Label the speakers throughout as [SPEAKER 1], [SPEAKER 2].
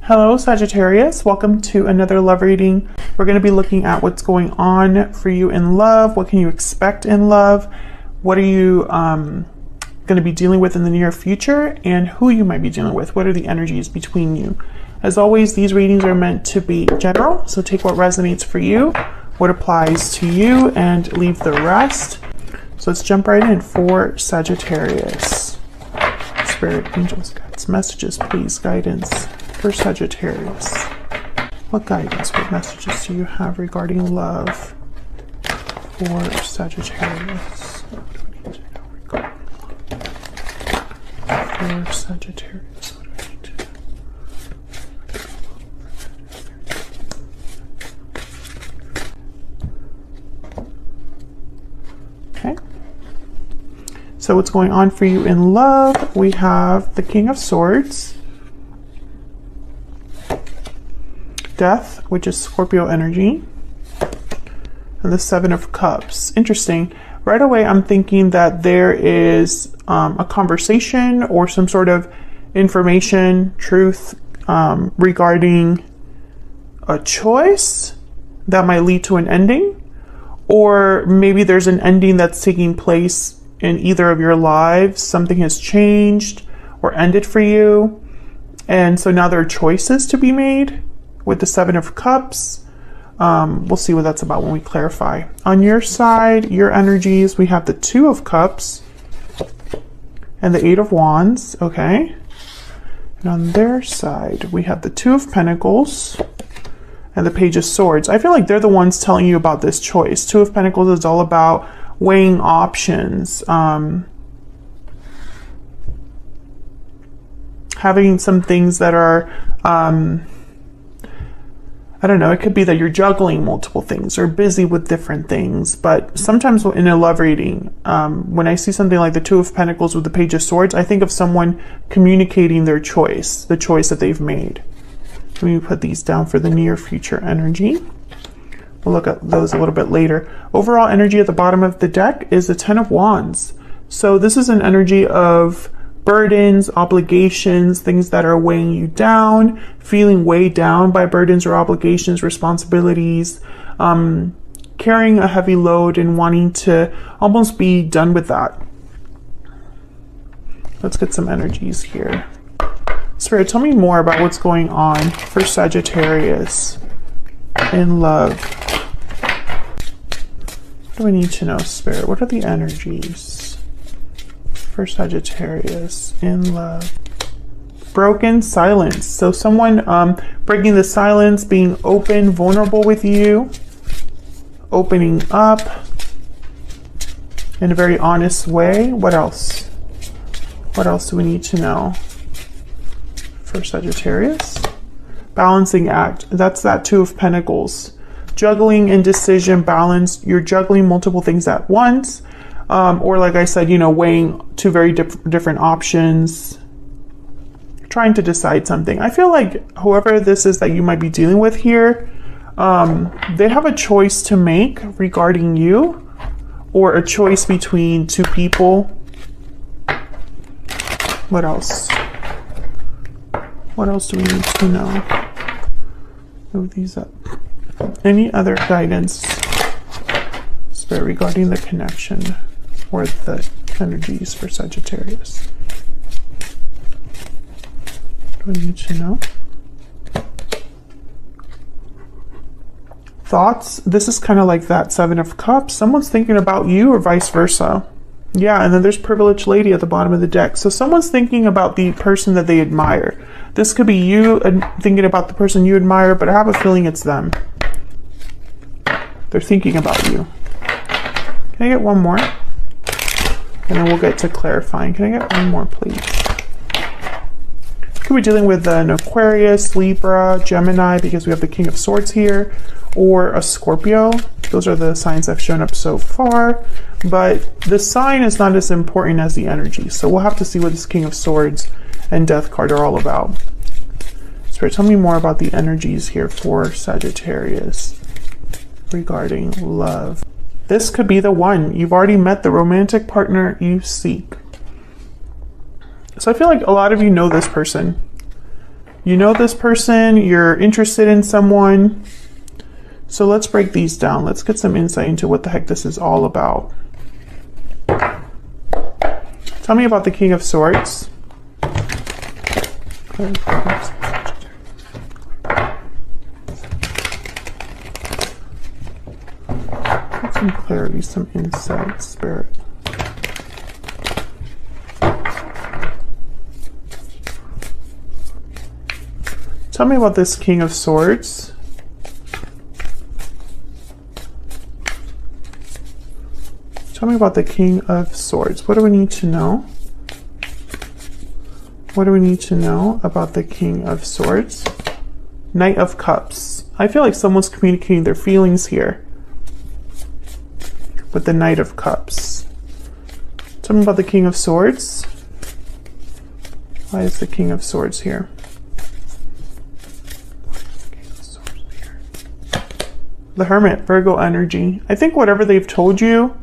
[SPEAKER 1] Hello Sagittarius, welcome to another love reading. We're going to be looking at what's going on for you in love. What can you expect in love? What are you going to be dealing with in the near future, and who you might be dealing with? What are the energies between you? As always, these readings are meant to be general, so take what resonates for you, what applies to you, and leave the rest. So let's jump right in for Sagittarius. Spirit, angels, guides, messages, please, guidance for Sagittarius. What guidance, what messages do you have regarding love for Sagittarius? What do we need to know regarding love for Sagittarius? What do we need to know? Okay. So what's going on for you in love? We have the King of Swords, Death, which is Scorpio energy, and the Seven of Cups. Interesting. Right away, I'm thinking that there is a conversation or some sort of information, truth regarding a choice that might lead to an ending, or maybe there's an ending that's taking place in either of your lives. Something has changed or ended for you, and so now there are choices to be made. With the Seven of Cups, we'll see what that's about when we clarify. On your side, your energies, we have the Two of Cups and the Eight of Wands, okay? And on their side, we have the Two of Pentacles and the Page of Swords. I feel like they're the ones telling you about this choice. Two of Pentacles is all about weighing options, having some things that are, I don't know, it could be that you're juggling multiple things or busy with different things. But sometimes in a love reading, when I see something like the Two of Pentacles with the Page of Swords, I think of someone communicating their choice, the choice that they've made. Let me put these down for the near future energy. We'll look at those a little bit later. Overall energy at the bottom of the deck is the Ten of Wands. So this is an energy of burdens, obligations, things that are weighing you down, feeling weighed down by burdens or obligations, responsibilities, carrying a heavy load and wanting to almost be done with that. Let's get some energies here. Spirit, tell me more about what's going on for Sagittarius in love. What do I need to know, Spirit? What are the energies for Sagittarius in love? Broken silence. So someone breaking the silence, being open, vulnerable with you, opening up in a very honest way. What else? What else do we need to know for Sagittarius? Balancing act. That's that Two of Pentacles. Juggling, indecision, balance. You're juggling multiple things at once. Or like I said, you know, weighing two very different options, trying to decide something. I feel like whoever this is that you might be dealing with here, they have a choice to make regarding you, or a choice between two people. What else? What else do we need to know? Move these up. Any other guidance, Spirit, regarding the connection or the energies for Sagittarius? What do we need to know? Thoughts. This is kind of like that Seven of Cups. Someone's thinking about you or vice versa. Yeah, and then there's Privileged Lady at the bottom of the deck. So someone's thinking about the person that they admire. This could be you thinking about the person you admire, but I have a feeling it's them. They're thinking about you. Can I get one more? And then we'll get to clarifying. Can I get one more, please? Could be dealing with an Aquarius, Libra, Gemini, because we have the King of Swords here, or a Scorpio. Those are the signs that have shown up so far, but the sign is not as important as the energy. So we'll have to see what this King of Swords and Death card are all about. Spirit, tell me more about the energies here for Sagittarius regarding love. This could be the one. You've already met the romantic partner you seek. So I feel like a lot of you know this person. You know this person, you're interested in someone. So let's break these down. Let's get some insight into what the heck this is all about. Tell me about the King of Swords. Get some clarity, some insight, Spirit. Tell me about this King of Swords. Tell me about the King of Swords. What do we need to know? What do we need to know about the King of Swords? Knight of Cups. I feel like someone's communicating their feelings here with the Knight of Cups. Tell me about the King of Swords. Why is the King of Swords here? The Hermit, Virgo energy. I think whatever they've told you,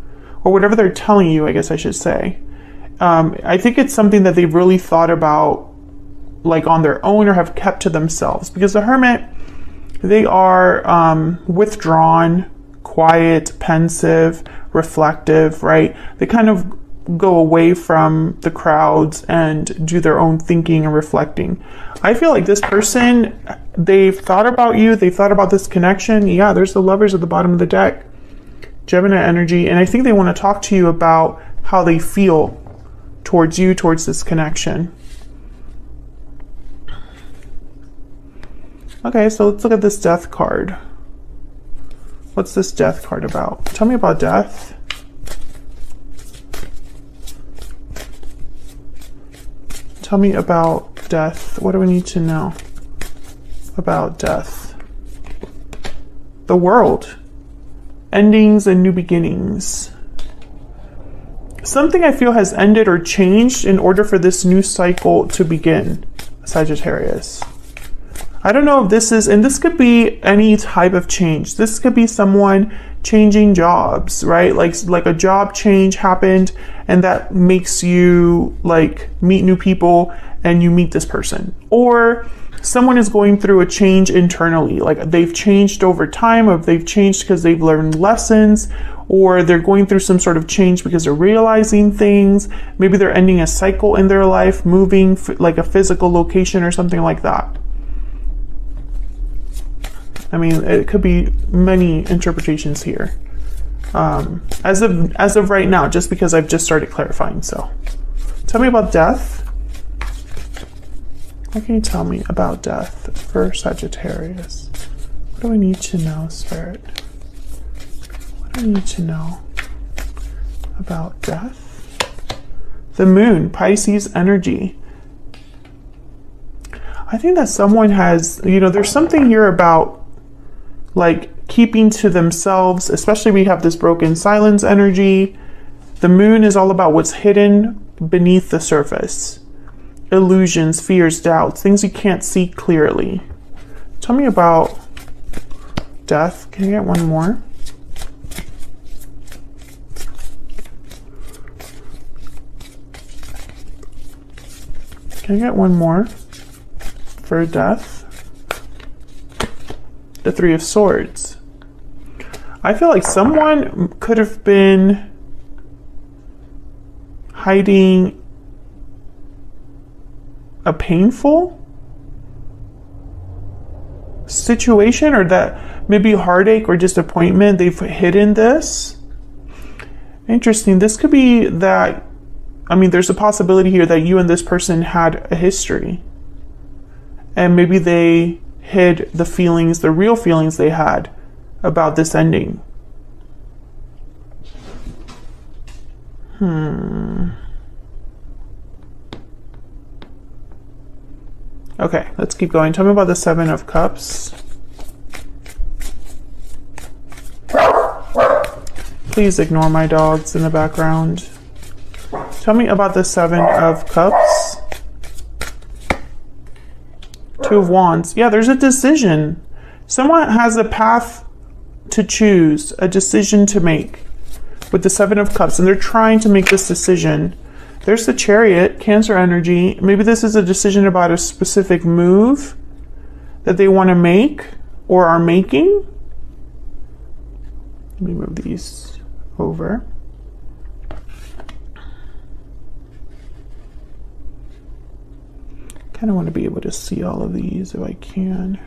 [SPEAKER 1] or whatever they're telling you, I guess I should say, I think it's something that they've really thought about, like on their own, or have kept to themselves. Because the Hermit, they are withdrawn, quiet, pensive, reflective, right? They kind of go away from the crowds and do their own thinking and reflecting. I feel like this person, they've thought about you, they've thought about this connection. Yeah, there's the Lovers at the bottom of the deck. Gemini energy, and I think they want to talk to you about how they feel towards you, towards this connection. Okay, so let's look at this Death card. What's this Death card about? Tell me about death. Tell me about death. What do we need to know about death? The World. Endings and new beginnings. Something I feel has ended or changed in order for this new cycle to begin, Sagittarius. I don't know if this is, and this could be any type of change. This could be someone changing jobs, right? Like a job change happened, and that makes you like meet new people and you meet this person. Or someone is going through a change internally, like they've changed over time, or they've changed because they've learned lessons, or they're going through some sort of change because they're realizing things. Maybe they're ending a cycle in their life, moving like a physical location or something like that. I mean, it could be many interpretations here. As of right now, just because I've just started clarifying. So tell me about death. What can you tell me about death for Sagittarius? What do I need to know, Spirit? What do I need to know about death? The Moon, Pisces energy. I think that someone has, there's something here about like keeping to themselves, especially we have this broken silence energy. The Moon is all about what's hidden beneath the surface. Illusions, fears, doubts, things you can't see clearly. Tell me about death. Can I get one more? Can I get one more for death? The Three of Swords. I feel like someone could have been hiding a painful situation, or that maybe heartache or disappointment. They've hidden this. Interesting. This could be that, there's a possibility here that you and this person had a history, and maybe they hid the feelings, the real feelings they had about this ending. Okay, let's keep going. Tell me about the Seven of Cups. Please ignore my dogs in the background. Tell me about the Seven of Cups. Two of Wands. Yeah, there's a decision. Someone has a path to choose, a decision to make with the Seven of Cups, and they're trying to make this decision. There's the Chariot, Cancer energy. Maybe this is a decision about a specific move that they want to make or are making. Let me move these over. Kind of want to be able to see all of these if I can.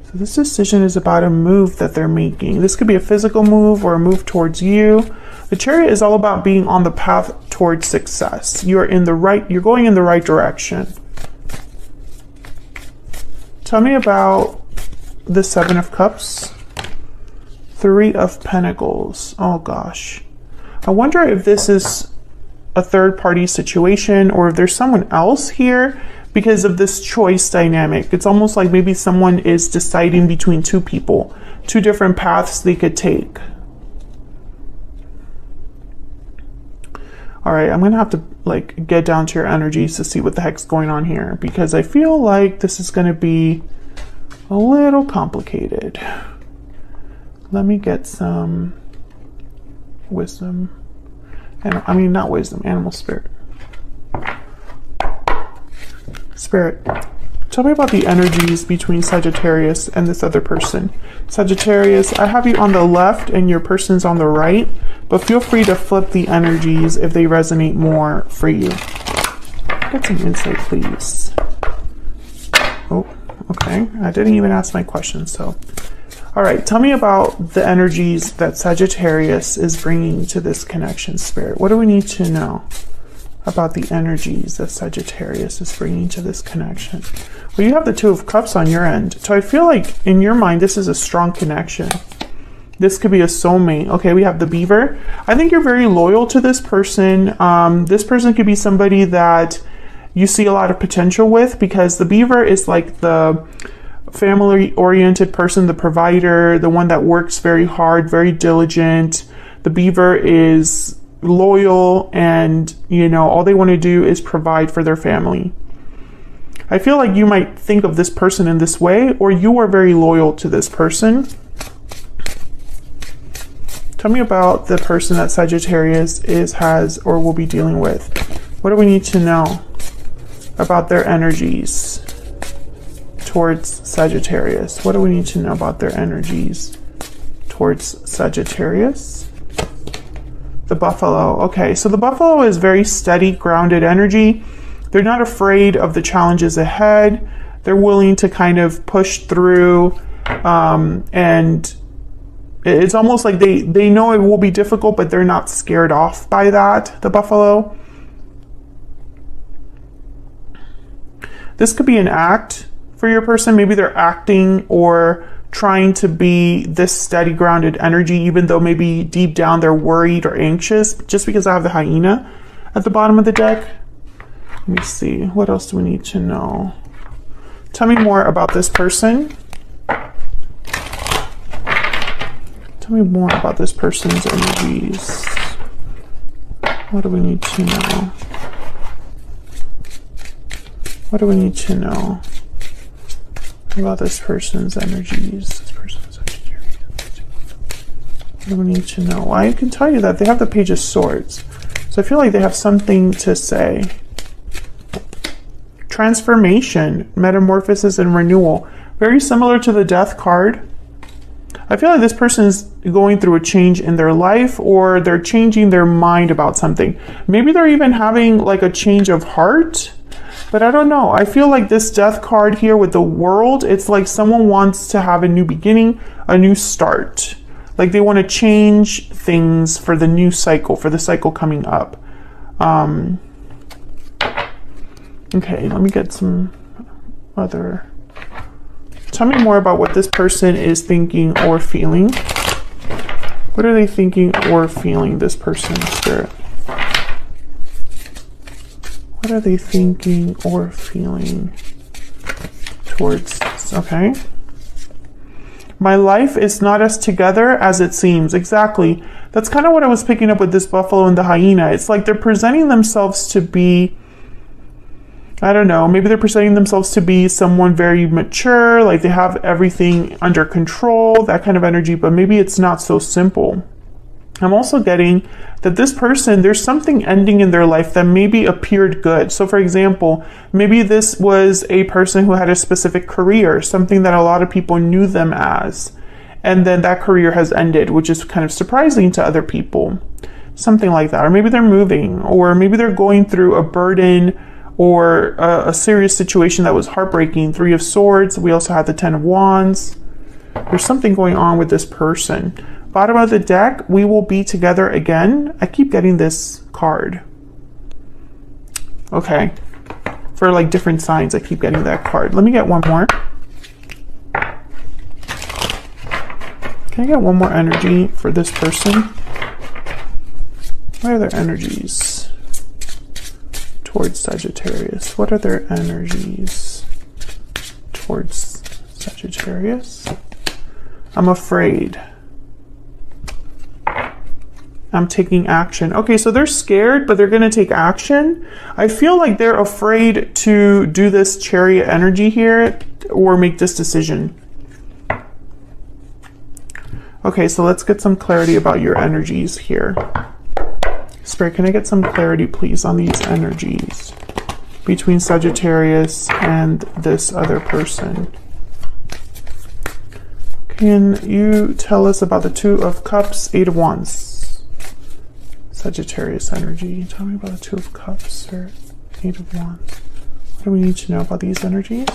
[SPEAKER 1] So this decision is about a move that they're making. This could be a physical move or a move towards you. The Chariot is all about being on the path towards success. You're going in the right direction. Tell me about the Seven of Cups, Three of Pentacles. Oh gosh. I wonder if this is a third-party situation or if there's someone else here because of this choice dynamic. It's almost like maybe someone is deciding between two people, two different paths they could take. All right, I'm gonna have to like get down to your energies to see what the heck's going on here, because I feel like this is gonna be a little complicated. Let me get some wisdom. And I mean, not wisdom, animal spirit. Spirit, tell me about the energies between Sagittarius and this other person. Sagittarius, I have you on the left and your person's on the right, but feel free to flip the energies if they resonate more for you. Get some insight, please. Oh, okay. I didn't even ask my question, so. All right, tell me about the energies that Sagittarius is bringing to this connection, Spirit. What do we need to know about the energies that Sagittarius is bringing to this connection? Well, you have the Two of Cups on your end. So I feel like in your mind, this is a strong connection. This could be a soulmate. Okay, we have the Beaver. I think you're very loyal to this person. This person could be somebody that you see a lot of potential with, because the Beaver is like the family-oriented person, the provider, the one that works very hard, very diligent. The Beaver is loyal, and you know, all they want to do is provide for their family. I feel like you might think of this person in this way, or you are very loyal to this person. Tell me about the person that Sagittarius has or will be dealing with. What do we need to know about their energies towards Sagittarius? What do we need to know about their energies towards Sagittarius? The Buffalo. Okay, so the Buffalo is very steady, grounded energy. They're not afraid of the challenges ahead. They're willing to kind of push through, and it's almost like they know it will be difficult, but they're not scared off by that, the Buffalo. This could be an act for your person. Maybe they're acting or trying to be this steady, grounded energy, even though maybe deep down they're worried or anxious. Just because I have the hyena at the bottom of the deck. Let me see. What else do we need to know? Tell me more about this person. Tell me more about this person's energies. What do we need to know? What do we need to know about this person's energies? This person's Sagittarius. What do we need to know? Well, I can tell you that they have the Page of Swords. So I feel like they have something to say. Transformation, metamorphosis, and renewal. Very similar to the Death card. I feel like this person is going through a change in their life, or they're changing their mind about something. Maybe they're even having like a change of heart. But I don't know. I feel like this Death card here with the World, it's like someone wants to have a new beginning, a new start. Like they want to change things for the new cycle, for the cycle coming up. Okay, let me get some other... Tell me more about what this person is thinking or feeling. What are they thinking or feeling, this person, Spirit? What are they thinking or feeling towards this? Okay. My life is not as together as it seems. Exactly. That's kind of what I was picking up with this Buffalo and the hyena. It's like they're presenting themselves to be I don't know, maybe they're presenting themselves to be someone very mature, like they have everything under control, that kind of energy, but maybe it's not so simple. I'm also getting that this person, there's something ending in their life that maybe appeared good. So for example, maybe this was a person who had a specific career, something that a lot of people knew them as, and then that career has ended, which is kind of surprising to other people. Something like that. Or maybe they're moving, or maybe they're going through a burden or a serious situation that was heartbreaking. 3 of Swords. We also have the 10 of Wands. There's something going on with this person. Bottom of the deck, we will be together again. I keep getting this card. Okay. For like different signs, I keep getting that card. Let me get one more. Can I get one more energy for this person? What are their energies towards Sagittarius? What are their energies towards Sagittarius? I'm afraid. I'm taking action. Okay, so they're scared, but they're going to take action. I feel like they're afraid to do this Chariot energy here or make this decision. Okay, so let's get some clarity about your energies here. Spirit, can I get some clarity, please, on these energies between Sagittarius and this other person? Can you tell us about the 2 of Cups, 8 of Wands? Sagittarius energy. Tell me about the 2 of Cups, Spirit. 8 of Wands. What do we need to know about these energies?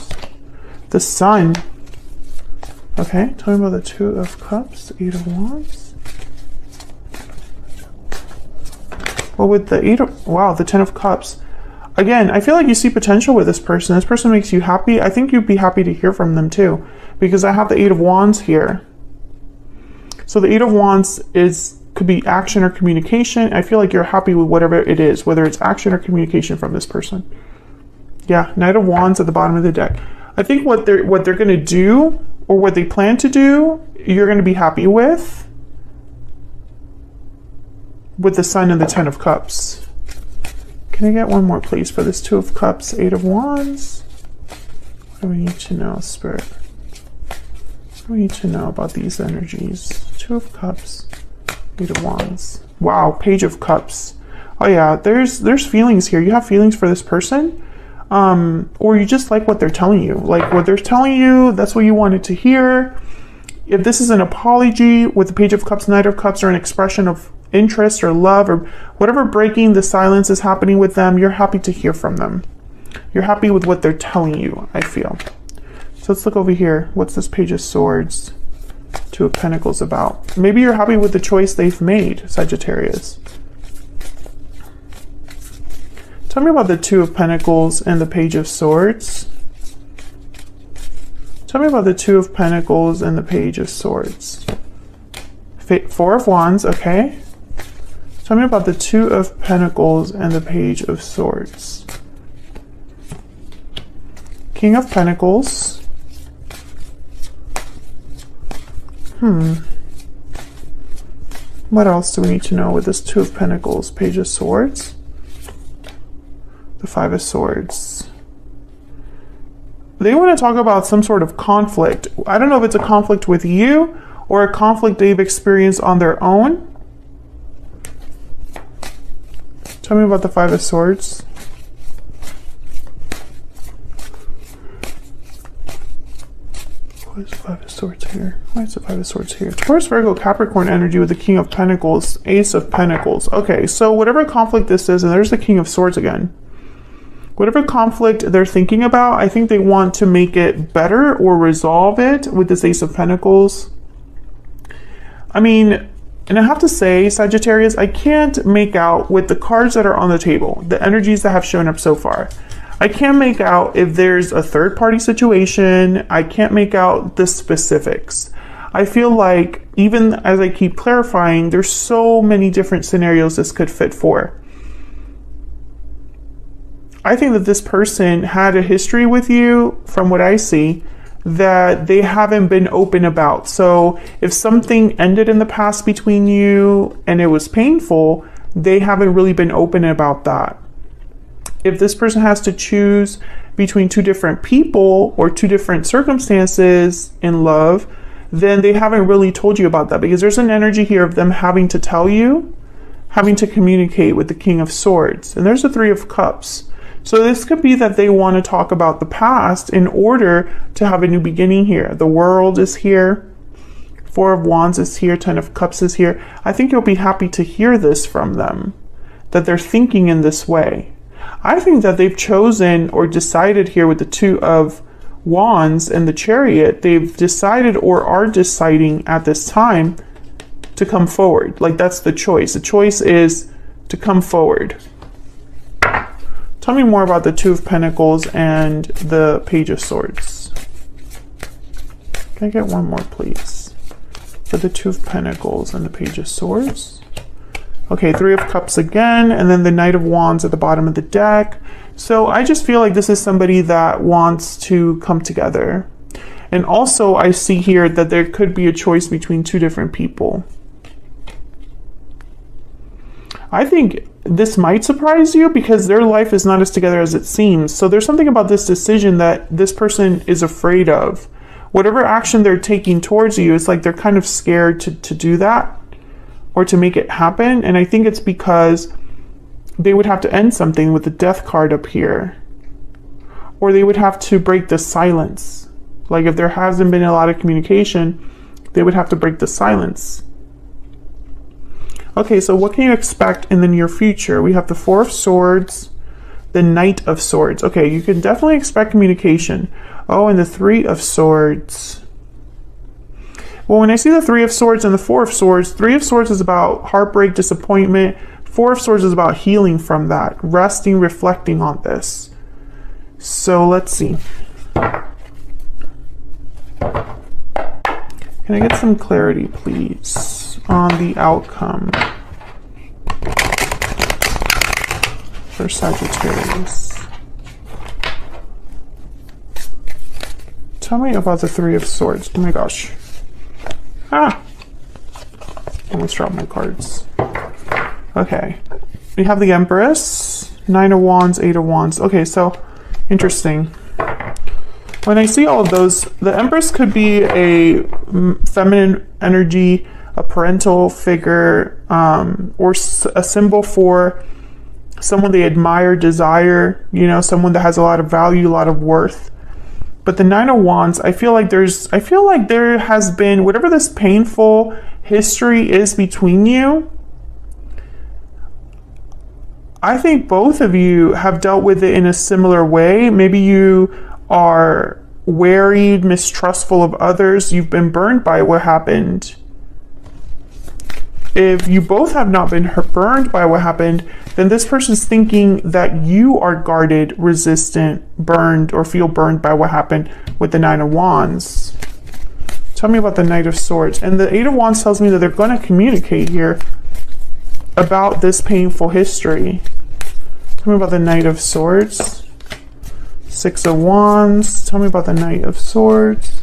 [SPEAKER 1] The Sun. Okay, tell me about the 2 of Cups, 8 of Wands. Well, with the 8 of... Wow, the 10 of Cups. Again, I feel like you see potential with this person. This person makes you happy. I think you'd be happy to hear from them too, because I have the 8 of Wands here. So the 8 of Wands could be action or communication. I feel like you're happy with whatever it is, whether it's action or communication from this person. Yeah, Knight of Wands at the bottom of the deck. I think what they're going to do, or what they plan to do, you're going to be happy with the Sun and the 10 of Cups. Can I get one more, please, for this 2 of Cups, 8 of Wands? What do we need to know, Spirit? What do we need to know about these energies? 2 of Cups, 8 of Wands. Wow, Page of Cups. Oh yeah, there's feelings here. You have feelings for this person, or you just like what they're telling you. Like what they're telling you, that's what you wanted to hear. If this is an apology with the Page of Cups, Knight of Cups, or an expression of interest or love, or whatever breaking the silence is happening with them, you're happy to hear from them. You're happy with what they're telling you, I feel. So let's look over here. What's this Page of Swords, 2 of Pentacles about? Maybe you're happy with the choice they've made, Sagittarius. Tell me about the 2 of Pentacles and the Page of Swords. Tell me about the 2 of Pentacles and the Page of Swords. 4 of Wands, okay. Tell me about the 2 of Pentacles and the Page of Swords. King of Pentacles. What else do we need to know with this 2 of Pentacles, Page of Swords? The 5 of Swords. They want to talk about some sort of conflict. I don't know if it's a conflict with you or a conflict they've experienced on their own. Tell me about the 5 of Swords. Why is the 5 of Swords here? Why is the 5 of Swords here? Taurus, Virgo, Capricorn energy with the King of Pentacles, Ace of Pentacles. Okay, so whatever conflict this is, and there's the King of Swords again. Whatever conflict they're thinking about, I think they want to make it better or resolve it with this Ace of Pentacles. I mean, and I have to say, Sagittarius, I can't make out with the cards that are on the table, the energies that have shown up so far. I can't make out if there's a third-party situation. I can't make out the specifics. I feel like, even as I keep clarifying, there's so many different scenarios this could fit for. I think that this person had a history with you, from what I see, that they haven't been open about. So if something ended in the past between you and it was painful, they haven't really been open about that. if this person has to choose between two different people or two different circumstances in love, then they haven't really told you about that, because there's an energy here of them having to tell you, having to communicate with the King of Swords. And there's the Three of Cups. So this could be that they want to talk about the past in order to have a new beginning here. The World is here. Four of Wands is here. Ten of Cups is here. I think you'll be happy to hear this from them, that they're thinking in this way. I think that they've chosen or decided here with the Two of Wands and the Chariot, they've decided or are deciding at this time to come forward. Like, that's the choice. The choice is to come forward. Tell me more about the Two of Pentacles and the Page of Swords. Can I get one more, please? For the Two of Pentacles and the Page of Swords. Okay, Three of Cups again, and then the Knight of Wands at the bottom of the deck. So I just feel like this is somebody that wants to come together. And also I see here that there could be a choice between two different people. I think this might surprise you because their life is not as together as it seems. So there's something about this decision that this person is afraid of. Whatever action they're taking towards you, it's like they're kind of scared to do that or to make it happen. And I think it's because they would have to end something with the Death card up here. Or they would have to break the silence. Like if there hasn't been a lot of communication, they would have to break the silence. Okay, so what can you expect in the near future? We have the Four of Swords, the Knight of Swords. Okay, you can definitely expect communication. Oh, and the Three of Swords. Well, when I see the Three of Swords and the Four of Swords, Three of Swords is about heartbreak, disappointment. Four of Swords is about healing from that, resting, reflecting on this. So let's see. Can I get some clarity, please, on the outcome for Sagittarius? Tell me about the Three of Swords. Oh my gosh. Almost dropped my cards. Okay. We have the Empress, Nine of Wands, Eight of Wands. Okay, so interesting. When I see all of those, the Empress could be a feminine energy, a parental figure, or a symbol for someone they admire, desire, you know, someone that has a lot of value, a lot of worth. But the Nine of Wands, I feel like there has been, whatever this painful history is between you, I think both of you have dealt with it in a similar way. Maybe you are wary, mistrustful of others. You've been burned by what happened. If you both have not been burned by what happened, then this person's thinking that you are guarded, resistant, burned, or feel burned by what happened with the Nine of Wands. Tell me about the Knight of Swords. And the Eight of Wands tells me that they're going to communicate here about this painful history. Tell me about the Knight of Swords. Six of Wands. Tell me about the Knight of Swords.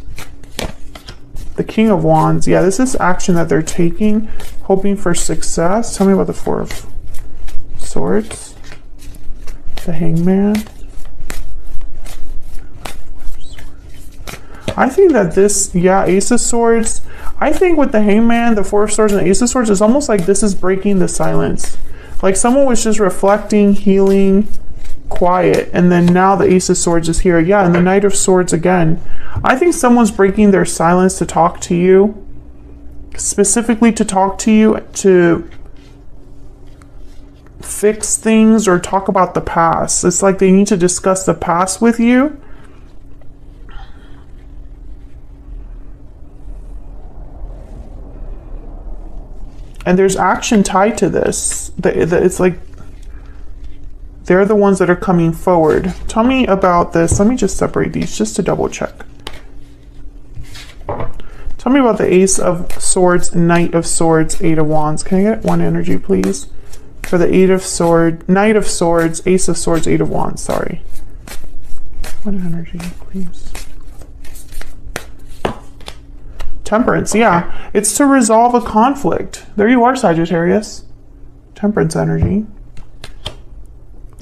[SPEAKER 1] The King of Wands. Yeah, this is action that they're taking, hoping for success. Tell me about the Four of Swords. The Hangman. I think that this, yeah, Ace of Swords. I think with the Hangman, the Four of Swords, and the Ace of Swords, it's almost like this is breaking the silence. Like someone was just reflecting, healing, quiet, and then now the Ace of Swords is here. Yeah, and the Knight of Swords again. I think someone's breaking their silence to talk to you, specifically to talk to you, to fix things or talk about the past. It's like they need to discuss the past with you. And there's action tied to this. It's like they're the ones that are coming forward. Tell me about this. Let me just separate these just to double check. Tell me about the Ace of Swords, Knight of Swords, Eight of Wands. Can I get one energy, please? For the Knight of Swords, Ace of Swords, Eight of Wands. Sorry. One energy, please. Temperance, yeah. It's to resolve a conflict. There you are, Sagittarius. Temperance energy.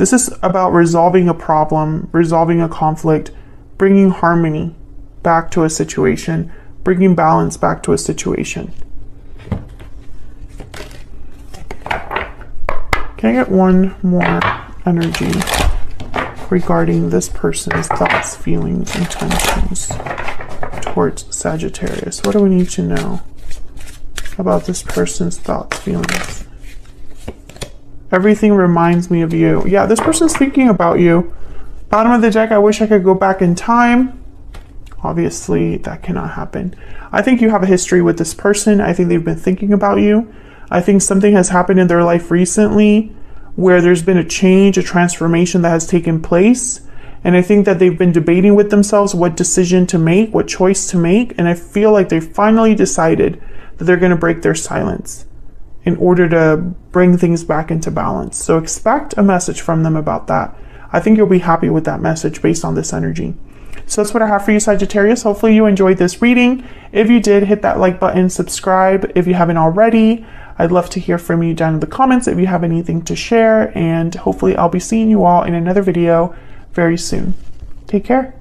[SPEAKER 1] This is about resolving a problem, resolving a conflict, bringing harmony back to a situation, bringing balance back to a situation. Can I get one more energy regarding this person's thoughts, feelings, intentions towards Sagittarius? What do we need to know about this person's thoughts, feelings? Everything reminds me of you. Yeah, this person's thinking about you. Bottom of the deck, I wish I could go back in time. Obviously, that cannot happen. I think you have a history with this person. I think they've been thinking about you. I think something has happened in their life recently where there's been a change, a transformation that has taken place. And I think that they've been debating with themselves what decision to make, what choice to make. And I feel like they finally decided that they're going to break their silence in order to bring things back into balance. So expect a message from them about that. I think you'll be happy with that message based on this energy. So that's what I have for you, Sagittarius. Hopefully you enjoyed this reading. If you did, hit that like button, subscribe if you haven't already. I'd love to hear from you down in the comments if you have anything to share, and hopefully I'll be seeing you all in another video very soon. Take care.